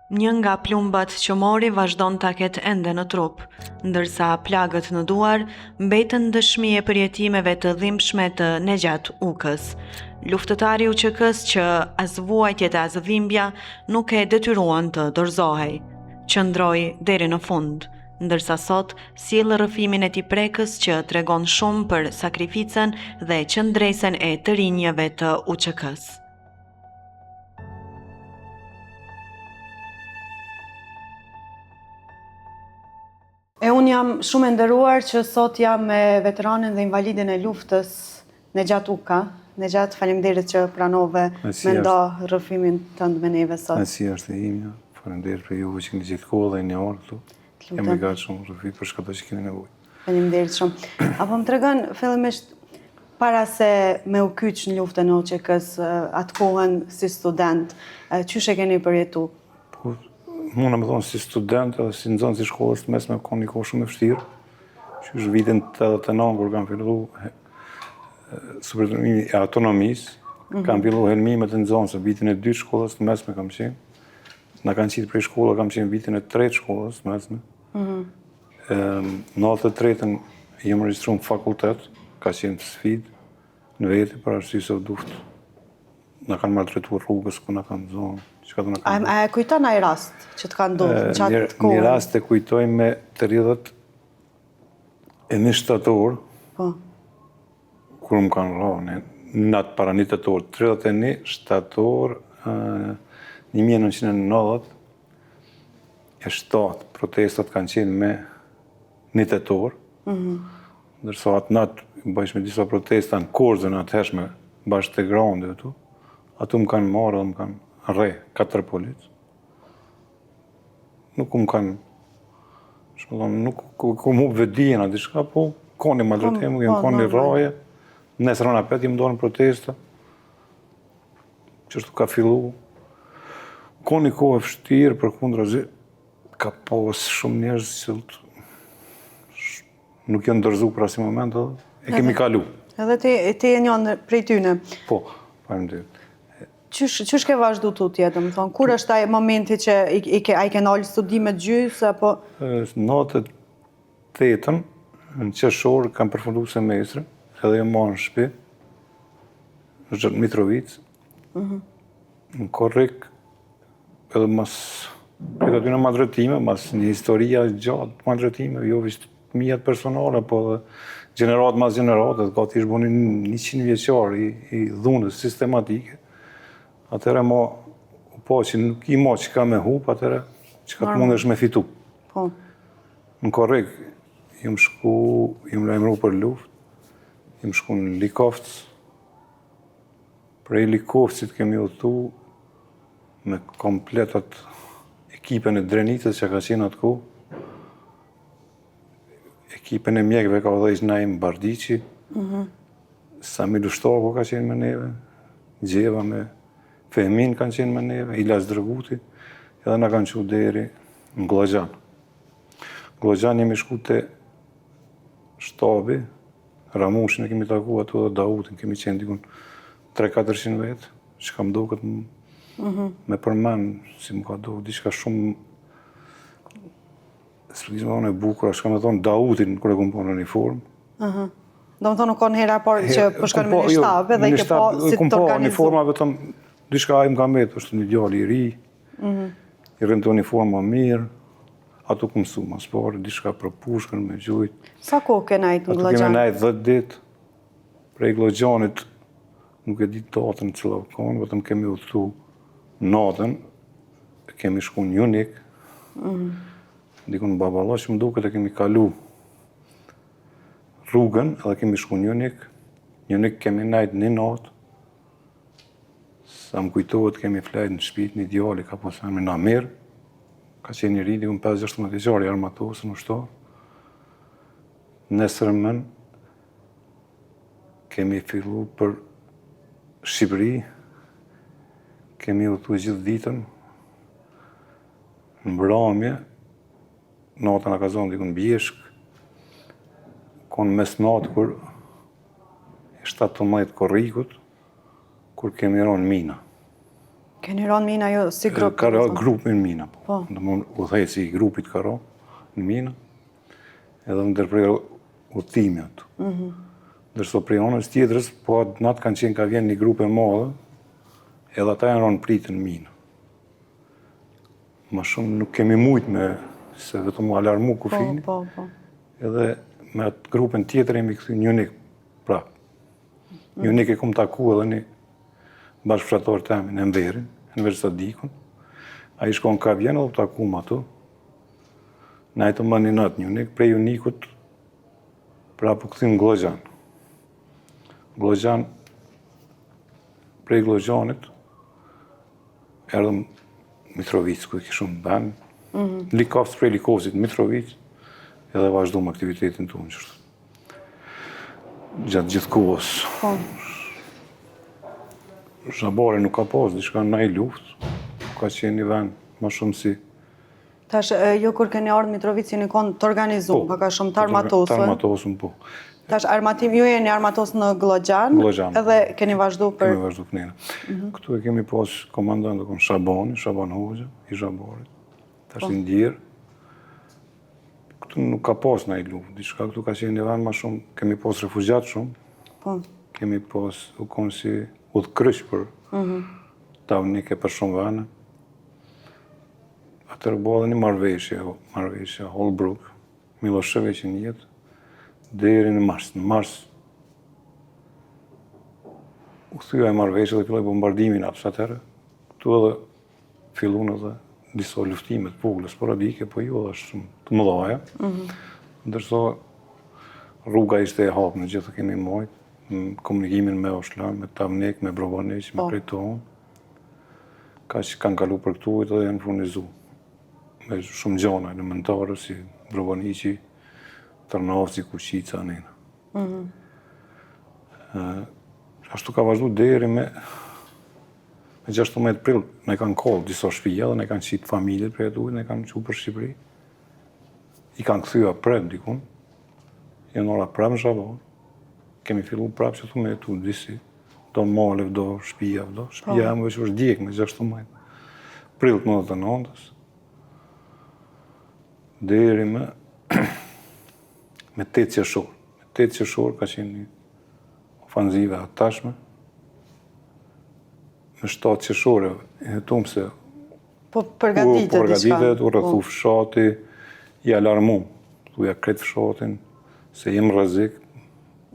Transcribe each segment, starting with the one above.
Një nga plumbat që mori vazhdon ta ketë ende në trup, ndërsa plagët në duar mbetën dëshmi e përjetimeve të dhimbshme të Nejat Ukës. Luftëtari UÇK-s që as vuajtjet e as dhimbja nuk e detyruan të dorëzohej. Qëndroi deri në fund, ndërsa sot sjell rrëfimin e tij prekës që tregon shumë për sakrificën dhe qëndresen e të rinjeve të UÇK-s. Unë jam shumë e nderuar që sot jam me veteranin dhe invalidin e luftës, Nejat Uka. Nejat, faleminderit që pranove me nda rrëfimin tënd me neve sot. Asi është e imja, faleminderit për juve që keni gjithë kohë dhe një orë këtu. Jam i gatshëm rrëfi për shkak që keni nevojë. Faleminderit shumë. Apo më tregon fillimisht para se me u kyç në luftën e UÇK-s atë kohën si student, çysh e keni përjetu? Muna me thonë si student edhe si nxënës i shkollës të mesme ka një kohë shumë e vështirë. Qysh vitin 89 kur kam fillu supervizimi e autonomisë, kam fillu helmimet e nxënësve, vitin e 2 shkollës të mesme kam qenë. Na kanë qitë prej shkolla, kam qenë vitin e 3 shkollës të mesme. Në 93-ën jem regjistruar në fakultet, ka qenë sfidë në vete për arsye se duft. Na kanë maltretuar rrugës ku na kanë zonë. A e kujton ai rast që të kanë ndodhur qatë kohë? Një rast e kujtoj me të 31 shtator, kur më kanë rrënë, natë para 1 tetor, 31 shtator 1990, e 7 protestat kanë qenë me 1 tetor, ndërsa atë natë bashkë me disa protesta në Korzën atëhershme bashkë të Grande ato më kanë marrë dhe më kanë rre 4 policë. Nuk më kanë, nuk më vëdijena diçka, po koni maltretemu, jem koni rraje, nesër rana 5 jem dorë në protesta, qështu ka fillu. Koni kohë e vështirë për kundra zi, ka pas shumë njerëz që nuk janë ndërzu për asnjë moment, e kemi kalu. Edhe ti e njën prej tyne? Po, faleminderit. Qysh ke vazhdu tu tjetër, më thonë? Kur është ai momenti që a i ke nalë studimet gjys, apo? Në 98-ën, në qershor, kam përfundu semestrin, edhe jam marrë në shtëpi, në Xhat Mitrovic, në Korrik, edhe mas këtë aty në maltretime, mas një historia gjatë maltretime, jo vishtë mijat personale, po dhe gjenerat mas gjenerat, edhe ka të ishë boni 100 vjeqar i dhunës sistematike. Atëre ma u po që nuk i ma që ka me hup, atëre që ka të mund është me fitu. Në Korrik, jem lajmëru për luft, jem shku në Likovc, prej Likovcit kemi udhëtu me kompletat ekipen e Drenicës që ka qenë atë ku, ekipen e mjekve ka udhëheq Naim Bardiqi, Sami Lushtako ka qenë me neve, Gjeva me Fehmin kanë qenë me neve, Ilas Drëguti, edhe na kanë qu deri në Glogjan. Glogjan jemi shku te shtabi, Ramushin e kemi taku ato dhe Dautin, kemi qenë dikun 300-400 vetë, që kam do këtë me përmen, si më ka do, diçka shumë, së përgjizme thonë e bukura, shka me thonë Dautin, kër e kom po në uniform. Do më thonë nuk konë hera por që përshkon me një shtab, edhe i ke po si të organizu. uniforma, vetëm, diçka ai më ka mbetë, është një djalë i ri, i rënë të uniforma mirë, ato ku mësu mas pare, diçka për pushkën, me gjujt. Sa kohë ke najtë në Glogjan? Ato kemi najtë 10 ditë, prej Glogjanit, nuk e di datën cila kanë, vetëm kemi udhëtu natën, kemi shku në Junik, dikun në Baballa, që më duket e kemi kalu rrugën, edhe kemi shku në Junik, Junik kemi najtë 1 natë, sa më kujtohet kemi flajt në shtëpi një djali ka pas emrin Namir, ka qenë i ri, dikun 5-16 vjeçar i armatosur në ushtar. Nesërmen kemi fillu për Shqipëri, kemi udhëtu gjithë ditën, në mbrëmje, natën a ka zonë dikun Bjeshk, konë mes natë kur 17 Korrikut, kur kemi ronë mina. Keni rënë mina jo si grup? Ka rënë grup në mina, Po. udhëheci i grupit ka rënë në mina, edhe më ndërprer udhëtimi atë. Ndërsa prej anës tjetrës, po natë kanë qenë ka vjen një grup e madhe, edhe ata janë rënë pritë në mina. Ma shumë nuk kemi mujtë me, se vetëm mu alarmu kufini, Po. edhe me atë grupën tjetër jemi këthy Njunik prapë. Njunik e kom taku edhe një bashkëfrator të amin, Enver Sadikun. A i shkon ka vjen edhe taku më ato. Na e të më një natë Njunik, prej Njunikut prapë këthim Glogjan. Prej Glogjanit, erdhëm Mitrovic, ku e kishëm banë, Likovës prej Likovësit Mitrovic, edhe vazhdojmë aktivitetin të unë qërtë. Gjatë gjithë kohës. Zhabari nuk ka pas, diçka në i luftë, ka qenë një vend më shumë si... Tash, ju kur keni ardhë Mitrovic, jeni konë të organizuar, pa ka shumë të armatosën. Të armatosën, po. Tash, ju jeni armatos në Glogjan, edhe keni vazhdu për... Kemi vazhdu kënena. Këtu e kemi pas komandant dhe konë Shaban Hoxha, i Zhabarit. Tash i ndjerë. Këtu nuk ka pas në i luftë, diçka këtu ka qenë një vend më shumë, kemi pas refugjat shumë, kemi pas u konë si udhkryq për Tavnike për shumë vene. Atër bo edhe një marrëveshje Holbrook, Milošević në jetë, deri në mars. Në mars u thyja e marrëveshje dhe filloi bombardimin atëherë. Këtu edhe fillun edhe disa luftime të vogla sporadike, po jo edhe shumë të mëdha. Ndërsa rruga ishte e hapur, në gjithë kemi marrë komunikimin me Oshlan, me Tavnik, me Brovaniq, me Krejton. Ka që kanë kalu për këtu edhe janë furnizu. Me shumë gjona elementare, si Brovaniqi, Tërnavci, Kuqica, nena. Ashtu ka vazhdu deri me 16 prill, ne kanë kollë disa shtëpia dhe ne kanë qitë familjet për jetu, ne kanë qu për Shqipëri. I kanë këthyja prap dikun, janë ora prap në Zhabar. Kemi fillu prap që thu me jetu disi, do male, do shtëpia, do. Shtëpia më veç është djek me 16 prill të 99-ës. Deri me 8 qershor. Me 8 qershor ka qenë një ofanzive atashme. Me 7 qershore, e hetum se po përgatitet u rrethu fshati, i alarmum. Thuja kretë fshatin, se jem rrezik.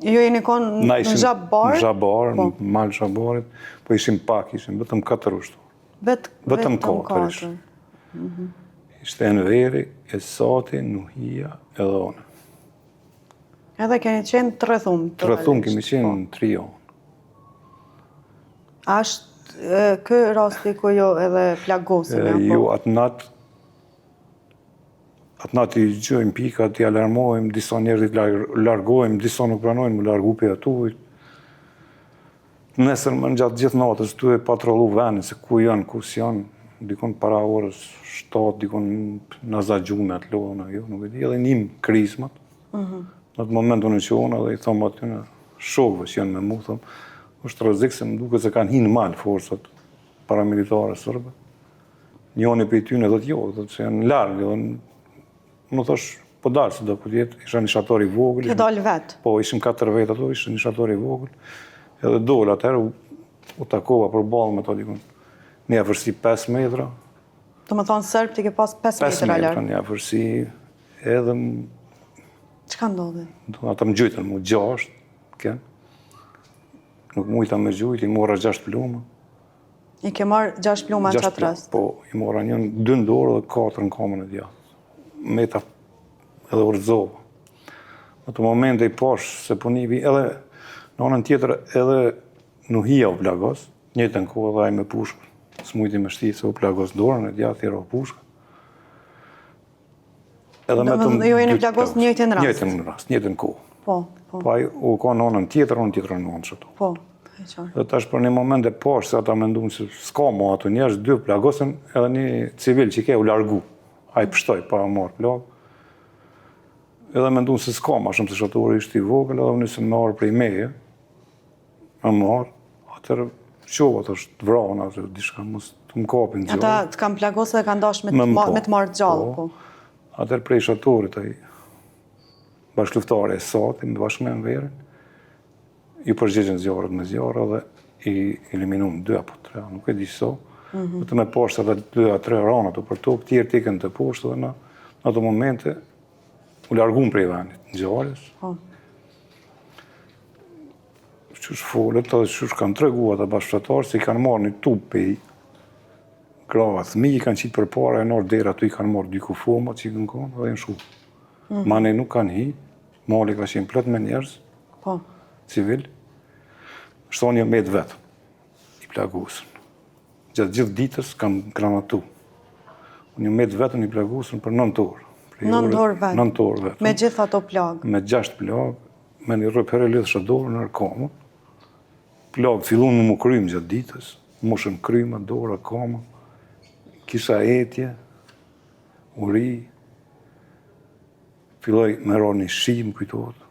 Ju jeni konë në Zhabar? Në Zhabar, në malë Zhabarit, po ishim pak, ishim vetëm 4 ushtu. Vetëm 4 Ishte Enveri, Esati, Nuhia, edhe one. Edhe keni qenë të rrethum? Të rrethum kemi qenë në 3 janë. Ashtë kë rasti ku jo edhe plagosin? Jo, atë natë i gjojmë pikat, i alarmojmë, disa njerëzit largojmë, disa nuk pranojnë më largu për atuvit. Nesër më në gjatë gjithë natës, tu e patrollu venin, se ku janë, ku s'janë, dikon para orës 7, dikon në zagjume atë lojnë, jo, nuk e di, edhe njim krizmat. Në atë moment unë që unë edhe i thomë aty në shokëve që janë me mu, thomë, është rrezik se më duke se kanë hinë malë forsat paramilitare sërbe. Njoni për i tyne dhe jo, dhe që janë largë, dhe më thosh, po dalë se do këtë jetë, isha një shator i vogël. Ke dalë vetë? Po, ishim 4 vetë ato, isha një shator i vogël. Edhe dole atëherë u takova për balë me to dikun. Një afërsi 5 metra. Do më thonë sërb t'i ke pas 5 metra largë? 5 metra, një afërsi edhe... Çka ndodhi? Ata më gjujtën, mu 6, kënë. Nuk mujta me gjujt, i mora 6 pluma. I ke marrë 6 pluma në qatë rast? Po, i mora njën 2 në dorë dhe 4 në kamën e djatë. Meta edhe urdzova. Në të momente i posh, se punivi, edhe në anën tjetër edhe Nuhia u plagos, njëtën kohë edhe aj me pushkë. Së mujti me shti se u plagos dorën e djatë, thjera u pushkë. Ju e një plagos njëtën rast? Njëtën kohë. Po. Po aj u ka në anën tjetër në anën qëto. Po, e qarë. Dhe tash për një moment e poshtë, se ata mendun se s'ka mo ato njerëz, 2 plagosën edhe një civil që ke u largu. A i pështoj, pa marrë plagë. Edhe mendun se s'ka ma shumë se shatori ishte i vogël, edhe unë nisëm me arë prej meje, me marrë, atër qovat është të vrana, ose diçka mos të më kapin gjallë. Ata të kam plagosë dhe kanë dash me të marrë gjallë, po. Atër prej shatorit, bashkëluftare e sati, me bashkëmen verën, ju përgjegjen zjarët me zjarë dhe i eliminum 2 apo 3, nuk e di so. Të me poshtë edhe 2-3 rana të për tokë, tjerë tiken të poshtë dhe në ato momente u largum prej vendit, në gjarës. Qysh folët, edhe qysh kanë treguar ata bashkëftatarë se i kanë marrë një tub pe i grava thmi, i kanë qitë për para e nërë dera, tu i kanë marrë 2 kufoma që i kanë konë dhe në shu. Mane nuk kanë hi, mali ka qenë plot me njerëz, civil, shtoni me vetë, i plagosën. Gjatë gjithë ditës kam granatu. Unë me vetën i plagosën për 9 orë. 9 orë vetë? 9 orë vetë. Me gjithë ato plagë? Me 6 plagë, me një rëpë herë lidhë shëdorë në arkamë. Plagë fillun më krymë gjatë ditës, mushën krymë, dorë, arkamë, kisha etje, uri, filloj me ra një shimë, kujtojtë.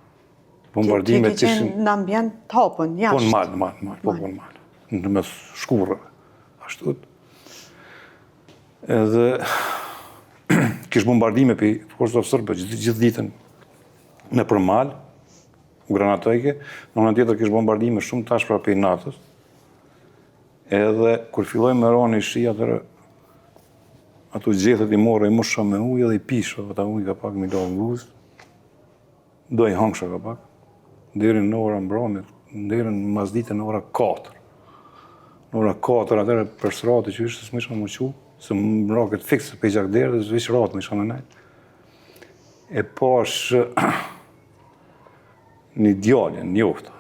Bombardimet që ishin... në ambient të hapën, jashtë? Po në malë, në mes shkurëve, ashtut. Edhe kish bombardime për forësat sërbë gjithë ditën në për malë, u granatojke, në në tjetër kish bombardime shumë tash pra për natës, edhe kur filloj me ra një shi, atërë ato gjethet i morë i musha me ujë edhe i pisha, ata ujë ka pak mi do në guzë, do i hangsha ka pak, deri në ora mbromit, deri në mazdite në ora 4. Në ora 4, atërë për srati që ishte, s'më isha më qu, se më raket fiksë për i gjak derë dhe zvish ratë më isha në nejtë. E pash një djallin, njofta,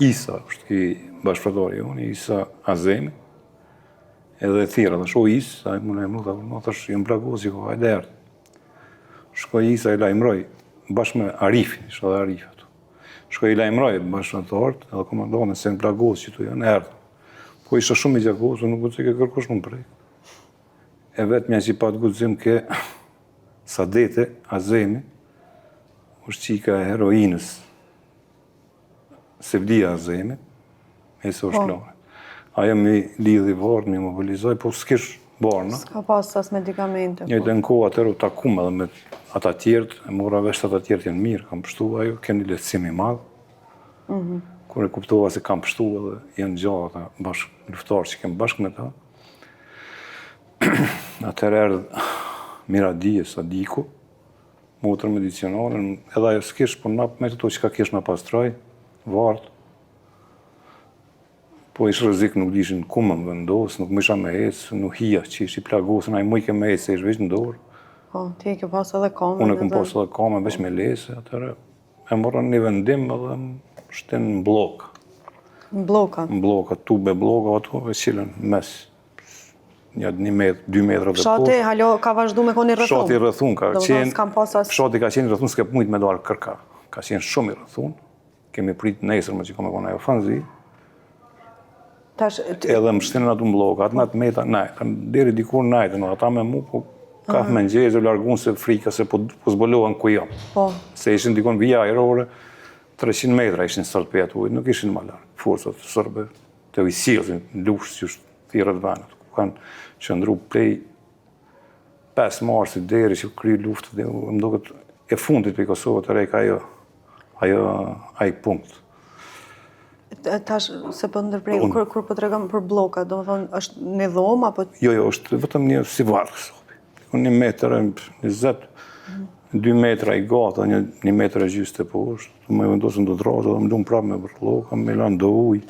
Isa, është i bashkëftatori unë, Isa Azemi, edhe thira, dhe sho Isa, më në emru, dhe thash, jëmë plagos, i ko hajde ertë. Shkoj Isa i lajmëroj, bashkë me Arifin, isha dhe Arif ato. Shkoj i lajmëroj bashkëftatarët, edhe komandonin se në plagos që tu janë ertë. Po isha shumë i gjakosë, nuk të ke kërkush më prej. E vetë mja që i patë gudzim ke Sadete Azemi, është qika e heroinës, Sevdia Azemi, e se është lore. Ajo mi lidhi varë, mi mobilizoj, po s'kish barna. S'ka pas as medikamente. Një të në kohë atër u takum edhe me ata tjertë, e mora vesht ata tjertë janë mirë, kam pështu ajo, keni lehtësim i madhë. Kur e kuptova se kam pështu edhe janë gjallë ata luftarë që kemë bashkë me ta. Atër erdhë Miradije, Sadiku, motër medicinale, edhe ajo s'kish, por na me të to që ka kish na pastroj, vartë. Po ishë rëzik nuk dishin ku më vendosë, nuk më isha me ecë, nuk hija që ishi plagosën, a i mujke me ecë, se ishë veç në dorë. Po, ti e ke pas edhe kamen. Unë e kom pas edhe kamen, veç me lese, atërë e morën një vendim edhe më shten në blokë. Në bloka? Në bloka, tube bloka, ato e qilën mes. Një 2 metra dhe poshtë. Fshati, halo, ka vazhdu me koni rëthun? Fshati rëthun ka qenë, Fshati ka qenë rëthun, s'ke mujt me dalë kërka. Ka qenë shumë i rëthun, kemi prit nesër me që kome kona e fanzi. Edhe më shtinën ato në bloka, atë me atë meta, najtë, deri dikur najtë, ata me mu, po ka me ngjezë, largun se frika, se po zbolohen ku jam. Se ishin dikon vija aerore, 300 metra ishin salpet ujtë, nuk ishin ma larë. Forësat sërbe të ujësilësin, lushtë që është thirët venët, ku kanë qëndru plej 5 marsit deri që kry luftë, dhe më do këtë e fundit për Kosovë të rejka ajo punkt. Tash, se për ndërprej, kur për të regam për bloka, do më thonë, është një dhomë, apo... Jo, është vetëm një si varë, një metër, 20, 2 metra i gata, 1 metër e gjysë të poshtë, me vendosën do drozë, dhe më lumë prapë me bloka, me lanë do ujë.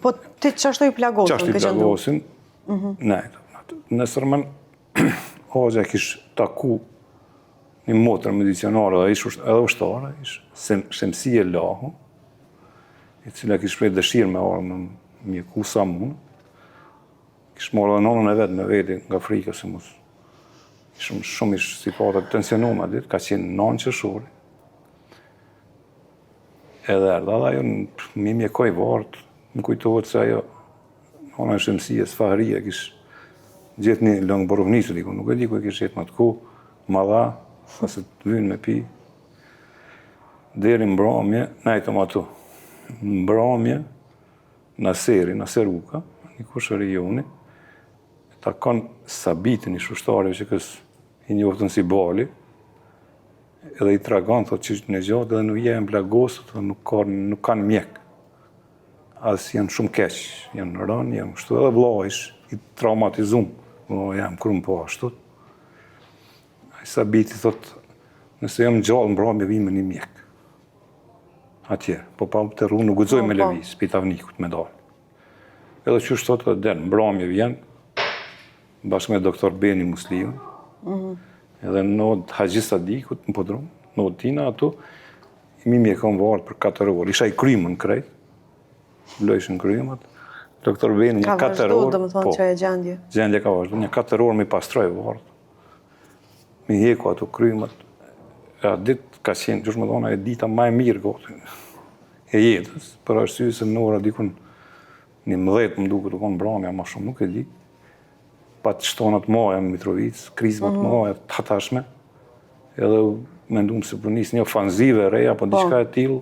Po, ti qashtu i plagosën? Qashtu i plagosën, nësërmen, Hoxha kish taku një motër medicinare, edhe ushtare, Shemsi e Lahu, i cila kish prej dëshirë me orë me mjeku sa mund. Kish morë dhe nonën e vetë me veti nga frika, se mos shumë ishë si pata tensionume ditë, ka qenë 9 qershori. Edhe erdha dhe ajo mi mjekoj vartë, më kujtohet se ajo nona e Shemsijes Fahria kish gjithë një lëngë borovnisë, nuk e di ku e kish jetë më të ku, ma dha, se të vynë me pi. Deri mbromje, najtëm atu. Mbromje, Naser Uka, një kush e rejoni, takon Sabitin, i shushtari që i njoftën si Bali, edhe i tragon, thot që në gjatë edhe nuk jenë plagosët, nuk kanë mjek. As janë shumë keq, janë rënë, janë kështu, edhe vllai i traumatizum, jam krum po ashtu. Ai Sabiti thot, nëse jam gjallë mbrëmje vi me një mjek. Atje, po pa të rru nuk guxoj me lëviz, pitavnikut me dalë. Edhe që thot edhe den, mbrëmje vjen, bashkë me doktor Beni Musliun, edhe në Haxhi Sadikut, në podrum, në tina ato, mi mjekon vartë për 4 orë, isha i krymën krejt, lojshin krymat, doktor Beni një 4 orë, ka vazhdu, dhe më thonë që e gjendje. Gjendje ka vazhdu, një 4 orë mi pastroj vartë, mi heku ato krymat, e atë ditë ka qenë, që më dhona, e dita ma e mirë gotë, e jetës, për arsye se në ora dikun 11 më duke të konë bramja, ma shumë nuk e di, pa të shtonat moja në Mitrovic, krizmat moja të hatashme, edhe me ndumë se për njësë një ofanzive reja, po diçka e tilë,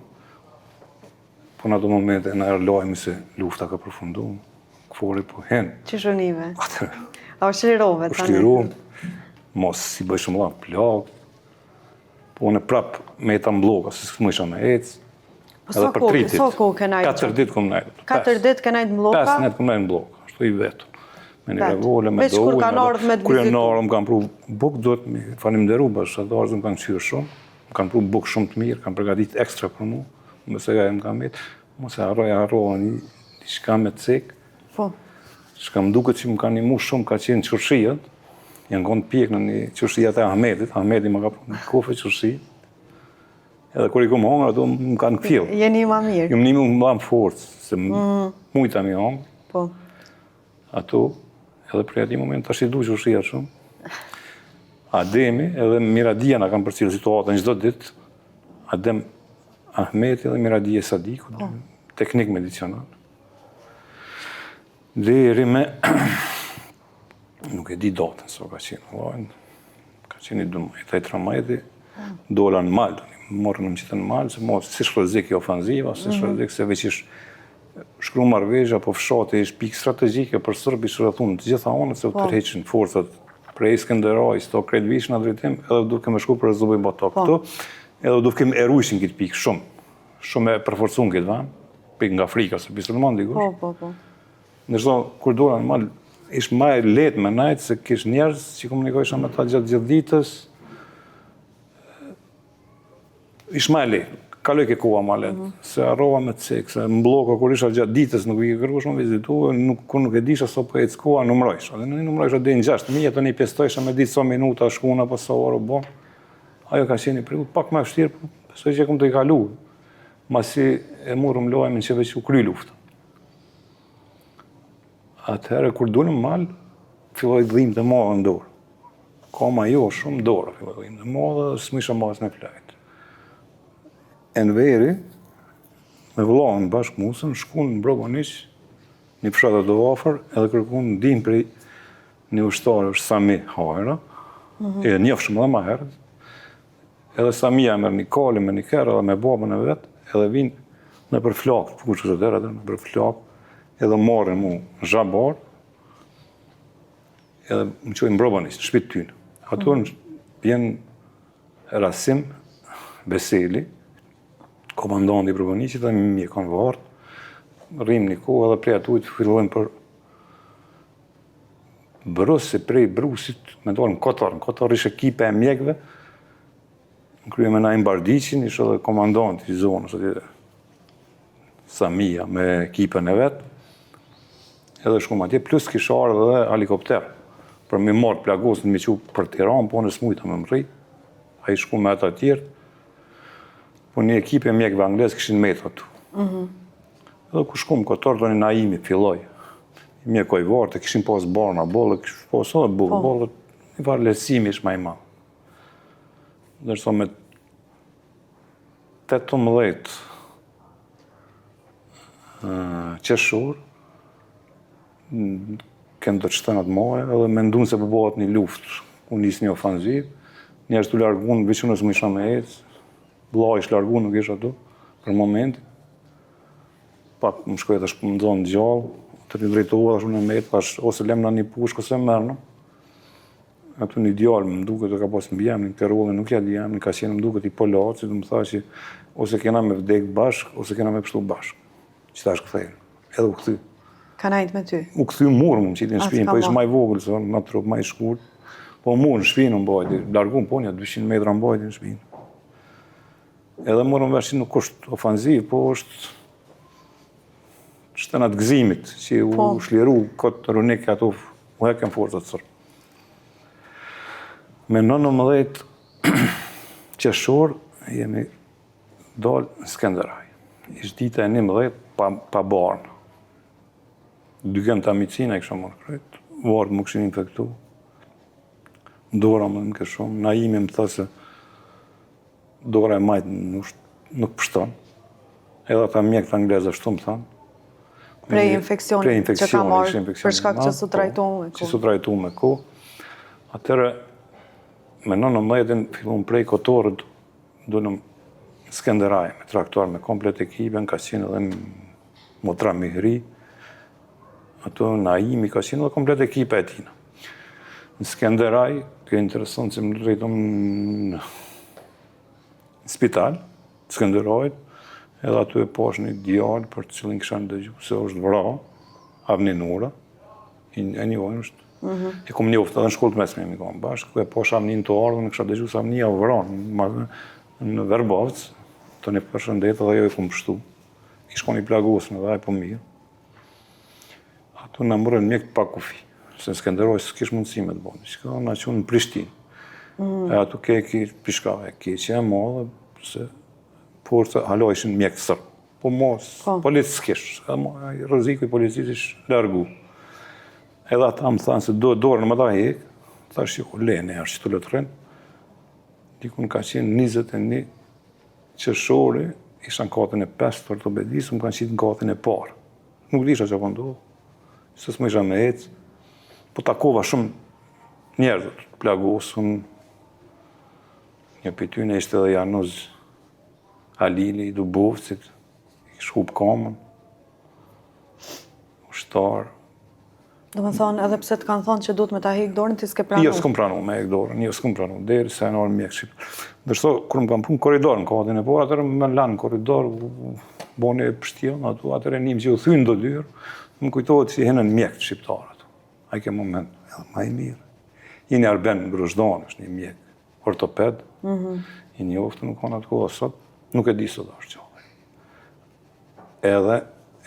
po në ato momente në erlojme se lufta ka përfundu, këfori po henë. Që shënive? A u shlirovë? U shlirovë, mos si bëj shumë la plak, po në prap me eta mbloka, se s'më isha me ecë, edhe për 3 ditë. So ku ke najtë? 4 ditë kom najtë. 4 ditë ke najtë mbloka? 5 ditë kom najtë mbloka, ashtu i vetë. Me një revole, me do kur kanë ardhur me të kur janë vizitu. ardhur, më kanë pru buk, duhet me falimderu, bashkëtarëzë më kanë qyrë shumë, më kanë pru buk shumë të mirë, kanë përgatit ekstra për mu, mëse ga e më kanë metë, mëse harroja një diçka me cek, Po. që ka më duket që më kanë imu shumë, ka qenë qërshijat, janë konë pjek në një qërshijat e Ahmetit, Ahmeti më ka pru një kofe qërshi, edhe kur i kom hongër, ato më kanë kfjell. Jeni ma mirë. Ju më një më më forcë, se mujta mi hongër, Po. ato, edhe për ati moment të ashtë i du që ushia shumë. Ademi edhe Miradia në kam përcilë situatën çdo ditë. Adem Ahmeti edhe Miradia Sadiku, teknik medicinal. Deri me, nuk e di datën, so ka qenë vajnë, ka qenë i 2 majti, dola në Malë, morën në më qitë në Malë, se mos si shkëllëzik i ofanziva, si shkëllëzik se veç ish shkru marrëveshja, po fshati ish pikë strategjike për Sërbi shërëthun të gjitha onët se u tërheqin forcat prej Skenderaj, sto krejt vishë në drejtim, edhe duke me shku për Zubin Batak këtu, edhe duke me erujshin këtë pikë shumë e përforcun këtë vanë, pikë nga Afrika, se Bisulman dikush. Po. Nërso, kur dola në malë, ish ma e letë me najtë, se kish njerës që komunikojsha me ta gjatë gjithë ditës, ish ma e letë. Kaloj ke koha ma letë, se arrova me cek, se në bloka kur isha gjatë ditës nuk i kërkush më vizitu, kur nuk e disha so po ecë koha, numrojsha. Dhe në numrojsha dhe në 6.000, të një pjestojsha me ditë so minuta, shkuna, po so orë, bon. Ajo ka qenë i periud, pak me vështirë, besoj që e kom të i kalu. Masi e murëm lojme në që veç u kry luftë. Atëherë, kur dulëm malë, filloj dhim të modë në dorë. Koma jo, shumë dorë, filloj dhim të modë, s'më isha mas me flajtë. Enveri, me vëllohën bashkë musën, shkun në Brogoniq, një fshatë të afër, edhe kërkun ndihmë prej një ushtarë, është Sami Hajra, e njofë shumë dhe ma herët, edhe Samia mërë një kali me një kerë, edhe me babën e vetë, edhe vinë në për flakë, për që të dherë edhe në për flakë, edhe marrin mu zhabar, edhe më qojnë Brogoniq, në shpitë tynë. Ato vjen Rasim Beseli, komandanti i Brogoniqit, dhe mi e kanë vartë, rrim një kohë edhe prej atu të fillojmë për Brus, prej Brusit, me dalë në Kotar ishe ekipe e mjekve, në krye me Naim Bardicin, ishe edhe komandanti i zonës, Samia me ekipën e vetë, edhe shkum atje, plus kisha ardhë dhe helikopter, për mi marrë plagosën mi qu për Tiranë, po në smujta me më rri, a i shkum me ata tjertë, po një ekipe e mjekve anglesë këshin metë atu. Edhe ku shkum Kotar, do një Naimi filloj, i mjekoj vartë, kishin pas barna, bollë, kishin pas edhe bollë, një farë lesimi ish ma i ma. Dërso me 18 qeshur, kënë të qëtënat moje, edhe me ndunë se përbohat një luft, ku njës një ofanziv, njerës të largun, veqënës më isha me ecë, vlla ish largun, nuk isha tu, për momentin. pak më shkoj tash më nxon gjallë, të një drejtova ashtu në met, tash ose lem në një pushkë ose mërnë. Aty një djalë më duket të ka pas mbi emrin, të rollin nuk ja di emrin, ka qenë më duket i Polaci, do më tha që ose kena me vdek bashk, ose kena me pështu bashk. Që tash këthejnë, edhe u këthy. Ka najtë me ty? U këthy murë më qitin në shpinë, po ishë maj vogël, se në trup maj shkurt. Po murë në shpinë më bajti, largun po një 200 metra më bajti në shpinë. Edhe murë më vesh që nuk është ofanziv, po është shtënat gëzimit, që u shliru këtë runik ato u heken forët të sërë. Me 19 qershor jemi dalë në Skenderaj. Ishtë dita e 11 pa barnë. Dykën të amicina i kësha mërë krejtë, vartë më këshin infektu. Dora më në kështë shumë, Naimi më tha se dora e majtë nuk pështon. Edhe ata mjekët anglezë ashtu më thanë. Prej infekcionit që ka marrë, për shkak që su trajtu me ko. Që su trajtu me ko. Atëre, me 19 fillon prej Kotorët, do në Skenderaj, me traktor, me komplet ekipen, ka qenë edhe Motra Mihri, ato Naimi, ka qenë edhe komplet ekipe e tina. Në Skenderaj, kjo e interesant që më drejton në spital, në Skenderajt, edhe aty e posh një djallë për të cilin kësha në dëgju, se është vra, avninura, e një ojnë është. E kom njoftë edhe në shkollë të mesme jemi kom bashkë, ku e posh avnin të ardhën, kësha dëgju se avnia u vra në Verbavc, të një përshëndet edhe jo e kom pështu. I shkon i plagosën edhe e po mirë. Ato në mërën mjekët pa kufi, se në Skenderaj s'kish mundësi me të boni, që ka në qënë në Prishtinë. E ato ke pishkave, ke që e madhe, se por të halojshin mjekë sërë. Po mos, policë s'kish, rëziku i policisë ishë largu. Edhe ata më thanë se dorën më ta hekë, thash që lene është që të lëtëren. Dikun ka qenë 21 qershori, isha në katën e 5 të ortopedisë, më kanë qitë në katën e parë. Nuk disha që pëndohë, se s'më isha me ecë, po takova shumë njerëzët, plagosën, një për ty në ishte edhe Januz Halili, i Dubovcit, i Shkup Kamën, ushtarë. Do më thonë, edhe pse të kanë thonë që duhet me ta hekë dorën, ti s'ke pranu? Jo, s'kom pranu me hekë dorën, jo, s'kom pranu, deri se e nërë mjekë shqipë. Dërso, kërë më kam punë koridor në katën e parë, atërë më lanë koridor, bone e pështjelën, atërë e njëmë që u thynë do dyrë, më kujtohet që henën mjekë shqiptarët. A i ke moment, edhe ma i mirë. I një Arben Grozdan është një mjekë, ortoped, i një oftë nuk kanë atë kohë sot, nuk e di sot është që. Edhe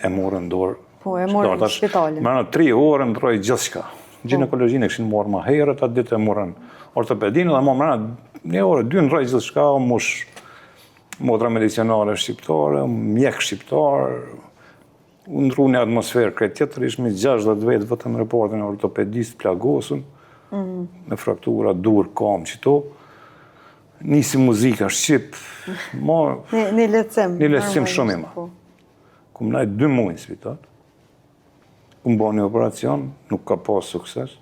e morën dorë. Po, e morën në spitalin. Mërëna 3 orë ndroj gjithë shka. Ginekologjinë e këshin morë ma herët, atë ditë e morën ortopedinë, dhe mërëna 1 orë, 2 ndroj gjithë shka, mush motra medicinale shqiptare, mjek shqiptar, ndru një atmosferë kretë tjetër, ishme 60 vetë vëtëm reportin e ortopedistë plagosën, me fraktura, dur, kam, qito. Nisi muzika, shqip, Një letësim shumë ima. Kum najtë 2 muaj në spital, kum bo një operacion, nuk ka pas sukses,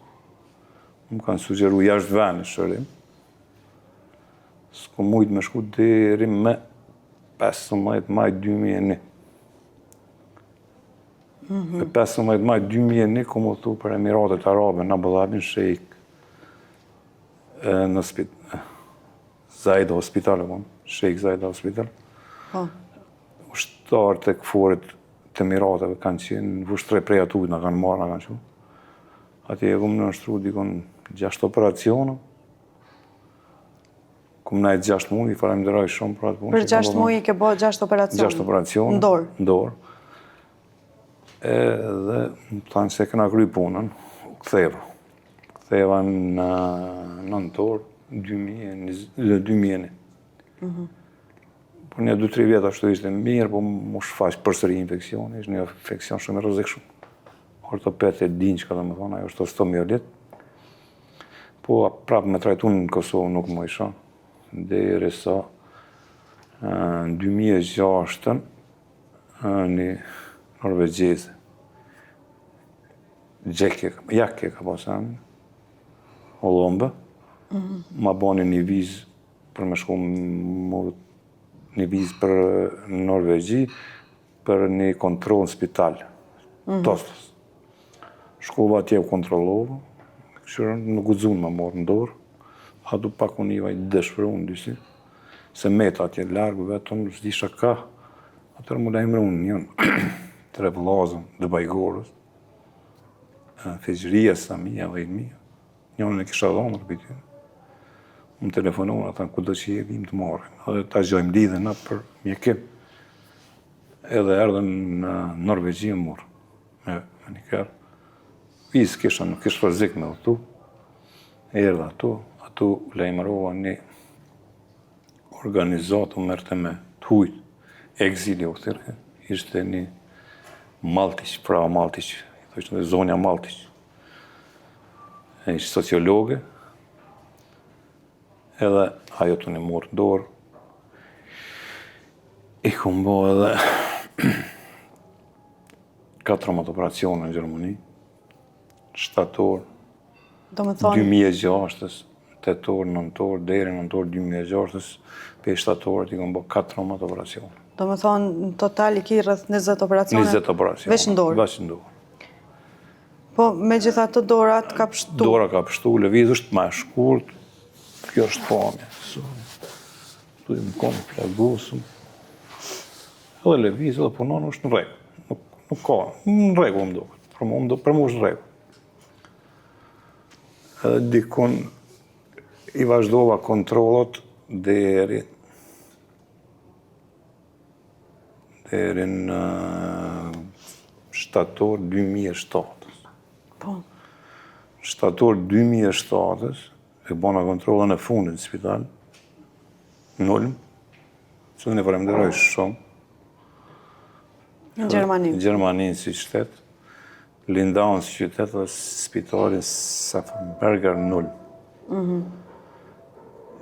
më kanë sugjeru jashtë veni shërim, s'ku mujtë me shku deri me 15 maj 2001. Me 15 maj 2001, ku më thu për Emiratet Arabe, në Abu Dhabin, Sheikh, në Zaida Hospital, Sheikh Zaida Hospital. Ushtarë të këforit të Emirateve kanë qenë, në vështre prej atut në kanë marrë, në kanë që. Ati e kumë në nështru dikon 6 operacionë, kumë najtë 6 muaj, i falemderoj shumë për atë punë. Për 6 muaj i ke bo 6 operacionë? 6 operacionë. Në dorë? Në dorë. Edhe më thanë se këna kry punën, u këtheva. Këtheva në nëntor 2001. Por një 2-3 vjetë ashtu ishte mirë, po mu shfaq përsëri infekcioni, ishte një infekcion shumë e rëzik shumë. Ortoped e din që ka dhe më thonë, ajo është ostomiolit. Po prapë me trajtun në Kosovë nuk më isha, deri sa në 2006 një norvegjeze, Jakke ka pasan, Hollombe, ma bani një vizë për me shku një vizë për Norvegji, për një kontrol në spital, tostës. Shkova atje u kontrolova, këshirën nuk guxun më morë në dorë, atu pak unë iva i dëshpëru në dysi, se meta atje largë vetëm, s'disha ka, atër më lejmë unë njën, tre vllazën dhe bajgorës, Fegjëria, Samia dhe Ilmia, njënën e kisha dhonë për ty. Më telefonuan, ata ku do që vim të marrim, edhe ta gjojmë lidhen për mjekim. Edhe erdhen në Norvegji më morë, me një kërë. Visë kisha, nuk kishë rrezik me atu, erdhe atu lejmërova një organizatë mërte me të hujtë, exili o thyrë, ishte një Maltiq, pra Maltiq, ishte dhe zonja Maltiq. Ishte sociologe, edhe ajo të një morë dorë, i kumbo edhe 4 operacione në Gjermani, shtator, 2006, 8 nëntor, deri nëntor 2006, pe shtatorët i kumbo 4 operacione. Do më thonë, në total i ki rrëth 20 operacione? 20 operacione. Veç në dorë? Veç në dorë. Po, me gjitha të dorat ka pështu? Dora ka pështu, lëviz është ma shkurt, kjo është pamja. Tu i më konë plagosëm. Edhe lëviz, edhe punon është në regu. Nuk ka, në regu më doket. Për mu është në regu. Edhe dikun i vazhdova kontrolot deri në shtator 2007. Po. Shtator 2007 e bona kontrolën e fundit në spital, në Ulm, që në falenderoj shumë. Në Gjermani? Në Gjermani si qytet, Lindau si qytet dhe spitalin Safenberger në Ulm.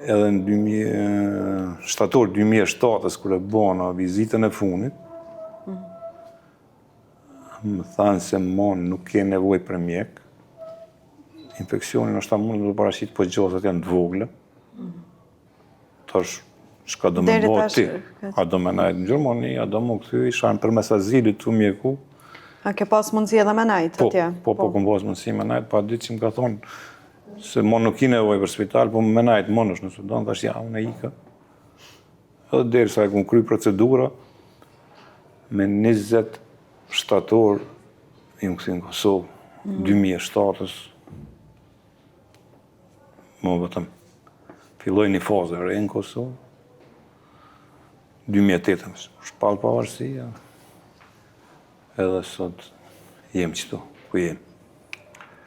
Edhe në shtator 2007, kër e bona vizitën e fundit, më thanë se mon nuk ke nevoj për mjek. Infekcionin është ta mund të parashit, po gjosat janë të vogla. Tash, shka do me bo ti? A do me najtë në Gjermani, a do më këthy, isha në përmes azilit të mjeku. A ke pas mundësi edhe me najtë atje? Po, kom pas mundësi me najtë, pa ditë që më ka thonë, se mon nuk i nevoj për spital, po me najtë mon është në Sudan, thash ja, unë e ika. Edhe deri sa e kom kry procedura, me 20 shtator, i më këthi në Kosovë, 2007-ës, më vetëm, filloj një fazë e re në Kosovë, 2008-ës, shpalë pavarësia, edhe sot jem qëtu, ku jem.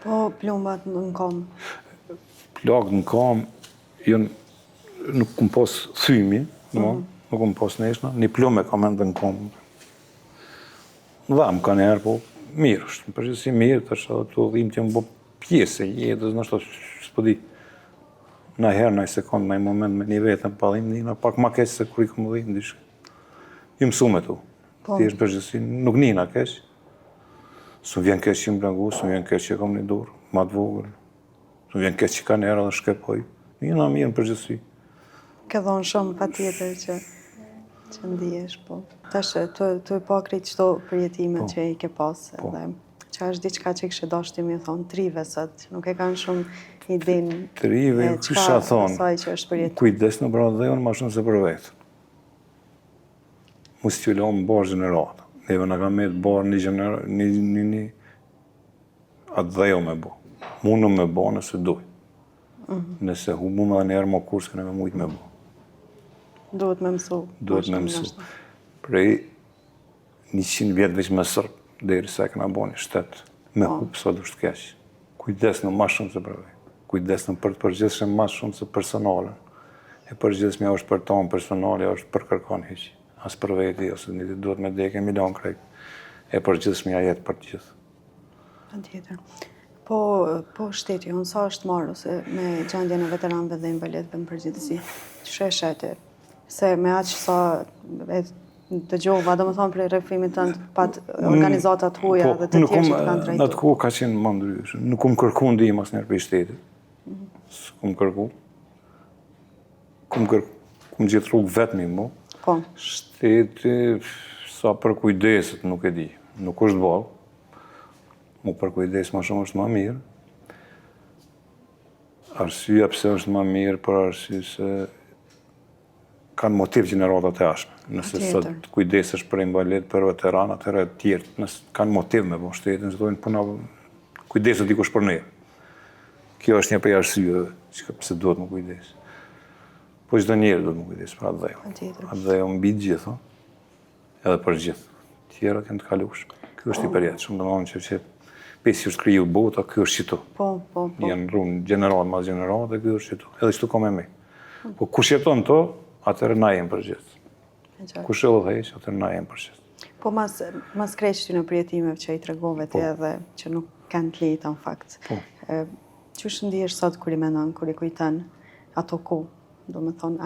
Po, plumbat në kom? Plagë në kom, nuk kom pas thymi, nuk kom pas neshna, një plume kam endë në kom. Dhamë ka njerë, po mirë është, në përgjithësi mirë, të është edhe të dhimë të jam bo pjesë e jetës, nështë të s'pëdi. Na herë, na i sekundë, na i moment me një vetën, pa dhimë njëna pak ma keqë se kur i këmë dhimë, dishë. Ju mësu me tu. Ti është përgjithësi, nuk njëna keqë. Së vjen keqë që më blangu, së vjen keqë që kam një dorë, ma të vogër. Së vjen keqë që ka njerë edhe shkepoj. Njëna mirë në përgjithësi. Ke dhonë shumë pa tjetër që ndihesh, po. Tash, të i pakrit qëto përjetimet që i ke pas, edhe që është diçka që i kështë dashti mi thonë, trive sot, nuk e kanë shumë idin trive, kësha thonë, që është përjetu. Kujdes në bra dhe unë ma shumë se për vetë. Mu si që lo më barë gjeneratë. Neve në kam me të barë një gjeneratë, një atë dhe jo me bo. Munë me bo nëse doj. Nëse hu mu me dhe njerë më kurës këne me mujtë me bo. Duhet me mësu. Duhet me mësu. Prej 100 vjetë veç me sërpë, deri se e këna bo një shtetë, me hupë sa du shtë keqë. Kujdes në ma shumë se përvej. Kujdes në për të përgjithshme ma shumë se personale. E përgjithshme është për tonë personale, është për kërkon heqë. Asë për veti, ose një duhet me deke milion krejt. E përgjithshme jetë për gjithë. Pa tjetër. Po shteti, unë sa është marrë, ose me gjendjen e veteranëve dhe invalidëve në përgjithësi, që sheti? Se me aqë sa të gjova, do më thonë prej refimit të pat organizatat huja dhe të tjerë që të kanë trajtu. Në atë kohë ka qenë më ndryshë. Nuk kom kërku ndihmë asë njerë për i shtetit. S'kom kërku. Kom gjithë rrugë vetë mi mo. Po. Shteti, Sa për kujdeset nuk e di, nuk është ballë. Mu për kujdes ma shumë është ma mirë. Arsyeja pse është ma mirë për arsye se kanë motiv gjeneratat e ashme. Nëse sot kujdesesh për invalid, për veteran, atëherë të tjerë, nëse kanë motiv me bo shtetin, se dojnë puna kujdeset dikush për ne. Kjo është një prej arsyeve që pse duhet më kujdes. Po çdo njeri duhet më kujdes për atë dheu. Atë dheu mbi gjithë, edhe për gjithë. Tjerat janë të kalueshme. Ky është i përjetshëm, domethënë që pesi është kriju bota, ky është qitu. Po. Janë rrunë gjenerat mas gjenerat dhe ky është qitu. Edhe qëtu ka me. Po kush jeton to, atëherë na jem për gjithë. Kush e udhëheq, atëherë na jem për gjithë. Po mas kreq ty në përjetimeve që i tregove ti edhe që nuk kanë të lehta në fakt. Po. Qysh ndihesh sot kur i mendon, kur i kujton ato kohë? Domethënë,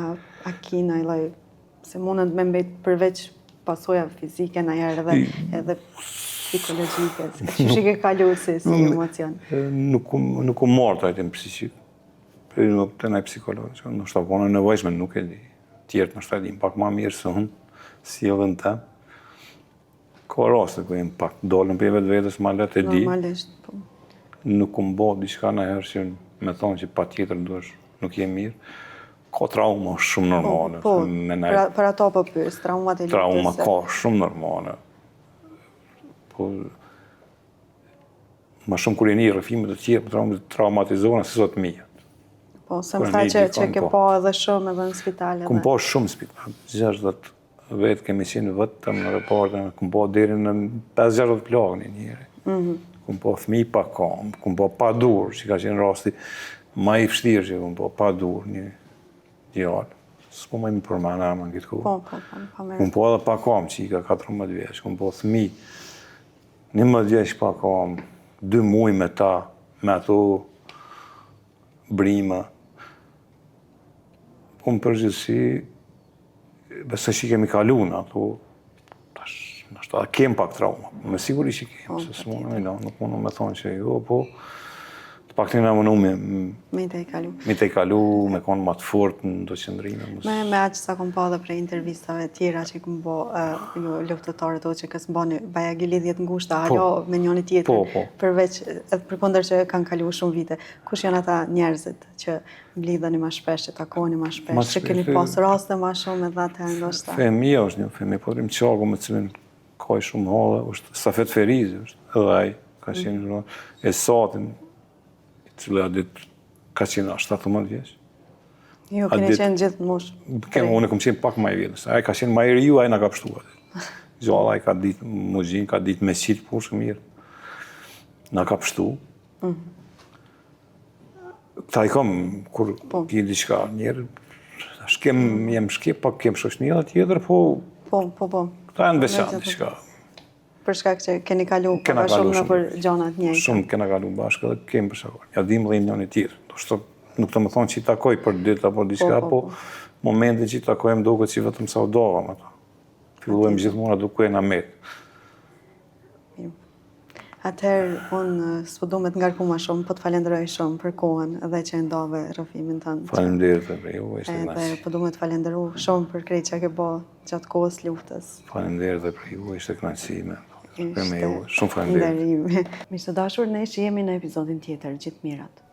a ki ndonjë lloj se mundet me mbet përveç pasoja fizike ndonjëherë edhe psikologjike. Qysh i ke kaluar si emocion? Nuk u mor trajtim psiqik. Për nuk të ndaj psikolog, në shtapone nevojshme nuk e di. Tjertë në shtadin pak ma mirë se unë, si edhe në tem. Ka raste ku jem pak dolën për vetës ma letë e di. Normalisht, po. Nuk më bo diçka në herë që me thonë që pa tjetër nuk jem mirë. Ka trauma shumë normale. Po, për ato po pyes, traumat e lutës. Trauma ka shumë normale. Po, ma shumë kur e një rrëfimet të tjerë, traumatizohen se sot mijat. Po, se më tha që ke po edhe shumë edhe në spital. Kum po shumë në spital. 60 vetë kemi qenë vetëm në reportën, kum po deri në 5-60 plagë një njëri. Kum po fëmijë pa kam, kum po pa dur, që ka qenë rasti ma i vështirë që kum po pa dur një djalë. S'po më përmend emrin këtë kohë. Po. Kum po edhe pa kam, që i ka 14 vjeç, kum po fëmijë 11 vjeç pa kam, 2 muaj me ta, me ato brima. Po më përgjithësi, besoj që kemi kalu në ato, nështë kem pak trauma. Me siguri që kem, se s'mona nuk mundu me thonë që jo, po të pak të nga mënu me te i kalu. Me te i kalu, me konë ma të fort në do qëndrime. Me aqë sa kom pa dhe prej intervistave tjera që kom bo luftëtarët o që kësë bani bajagi lidhjet ngushta, halo me njoni tjetër, përveç edhe përkondër që kanë kalu shumë vite. Kush janë ata njerëzit që mblidheni ma shpesh, që takoni ma shpesh, që keni pas raste ma shumë edhe atë ndoshta? Femija është një femi, po rrim qago me cilin kaj shumë halë, është Safet Ferizi, është edhe aj, ka qenë e satin, cila dit ka qenë 17 vjeç. Jo, keni qenë gjithë mosh. Unë kom qenë pak ma i vjetës. Aja ka qenë ma i riu, aja nga ka pështu atë. Gjalla aja ka ditë muzhin, ka ditë me qitë pushë mirë. Nga ka pështu. Ta i kom, kur ki diqka njerë, jem shkep, pak kem shoshnia dhe tjetër, po... Ta janë veçanë diqka. Për shkak që keni kalu shumë në për gjonat njëjtë. Shumë kena kalu bashkë dhe kemë për shakor. Ja dim dhe njëni tjerë. Nuk të më thonë që i takoj për ditë apo diçka, po momentin që i takojmë duke që i vetëm sa u doga më ta. Filluem gjithmona duke e në metë. Atëherë, unë s'po du me të ngarku ma shumë, po të falenderoj shumë për kohën edhe që e ndove rrëfimin tënë. Falenderit e për ju, ishte knaqësi. Edhe po du me të falenderu shumë për krejt që ke bo gjatë kohës luftës. Falenderit e për ju, ishte knaqësi me. Shumë falenderit. Mirë të dashur, ne që jemi në episodin tjetër, gjithë mirat.